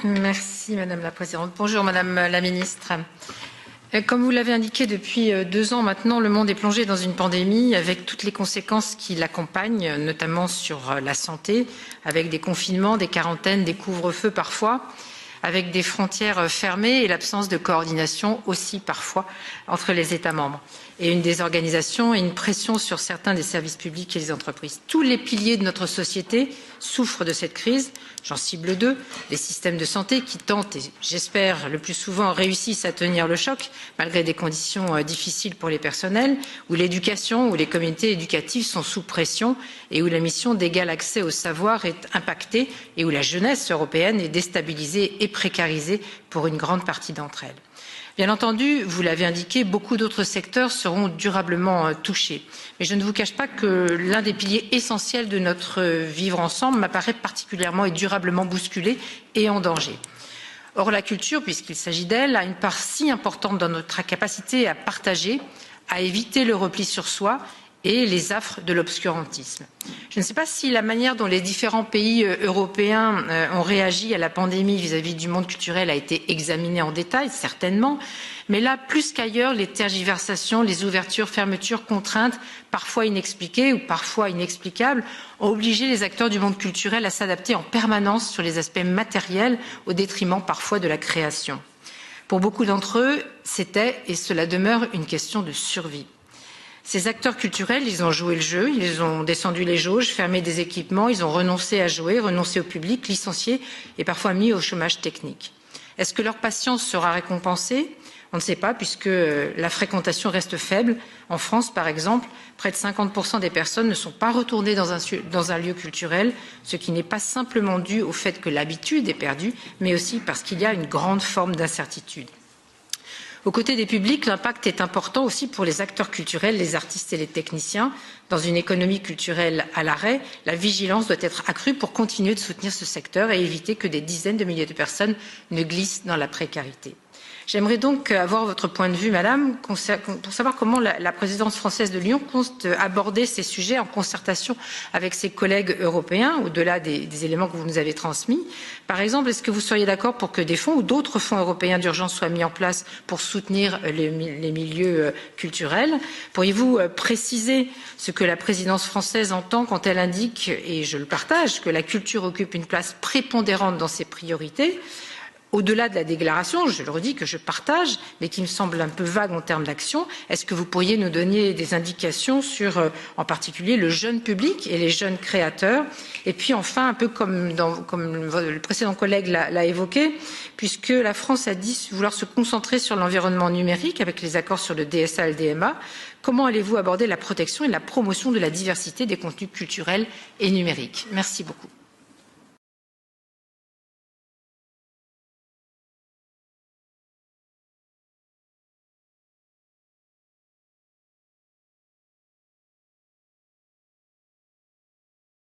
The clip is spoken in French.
Merci Madame la Présidente. Bonjour Madame la Ministre. Comme vous l'avez indiqué, depuis 2 ans maintenant, le monde est plongé dans une pandémie avec toutes les conséquences qui l'accompagnent, notamment sur la santé, avec des confinements, des quarantaines, des couvre-feux parfois, avec des frontières fermées et l'absence de coordination aussi parfois entre les États membres, et une désorganisation et une pression sur certains des services publics et les entreprises. Tous les piliers de notre société souffrent de cette crise. J'en cible 2, les systèmes de santé qui tentent, et j'espère le plus souvent réussissent à tenir le choc, malgré des conditions difficiles pour les personnels, où l'éducation, où les communautés éducatives sont sous pression et où la mission d'égal accès au savoir est impactée et où la jeunesse européenne est déstabilisée et précarisée pour une grande partie d'entre elles. Bien entendu, vous l'avez indiqué, beaucoup d'autres secteurs seront durablement touchés. Mais je ne vous cache pas que l'un des piliers essentiels de notre vivre ensemble m'apparaît particulièrement et durablement bousculé et en danger. Or, la culture, puisqu'il s'agit d'elle, a une part si importante dans notre capacité à partager, à éviter le repli sur soi et les affres de l'obscurantisme. Je ne sais pas si la manière dont les différents pays européens ont réagi à la pandémie vis-à-vis du monde culturel a été examinée en détail, certainement, mais là, plus qu'ailleurs, les tergiversations, les ouvertures, fermetures, contraintes, parfois inexpliquées ou parfois inexplicables, ont obligé les acteurs du monde culturel à s'adapter en permanence sur les aspects matériels au détriment parfois de la création. Pour beaucoup d'entre eux, c'était, et cela demeure, une question de survie. Ces acteurs culturels, ils ont joué le jeu, ils ont descendu les jauges, fermé des équipements, ils ont renoncé à jouer, renoncé au public, licencié et parfois mis au chômage technique. Est-ce que leur patience sera récompensée? On ne sait pas, puisque la fréquentation reste faible. En France, par exemple, près de 50% des personnes ne sont pas retournées dans un lieu culturel, ce qui n'est pas simplement dû au fait que l'habitude est perdue, mais aussi parce qu'il y a une grande forme d'incertitude. Aux côtés des publics, l'impact est important aussi pour les acteurs culturels, les artistes et les techniciens. Dans une économie culturelle à l'arrêt, la vigilance doit être accrue pour continuer de soutenir ce secteur et éviter que des dizaines de milliers de personnes ne glissent dans la précarité. J'aimerais donc avoir votre point de vue, Madame, pour savoir comment la présidence française de l'Union compte aborder ces sujets en concertation avec ses collègues européens, au-delà des éléments que vous nous avez transmis. Par exemple, est-ce que vous seriez d'accord pour que des fonds ou d'autres fonds européens d'urgence soient mis en place pour soutenir les milieux culturels? Pourriez-vous préciser ce que la présidence française entend quand elle indique, et je le partage, que la culture occupe une place prépondérante dans ses priorités? Au-delà de la déclaration, je le redis, que je partage, mais qui me semble un peu vague en termes d'action, est-ce que vous pourriez nous donner des indications sur, en particulier, le jeune public et les jeunes créateurs? Et puis enfin, un peu comme le précédent collègue l'a évoqué, puisque la France a dit vouloir se concentrer sur l'environnement numérique avec les accords sur le DSA et le DMA, comment allez-vous aborder la protection et la promotion de la diversité des contenus culturels et numériques? Merci beaucoup.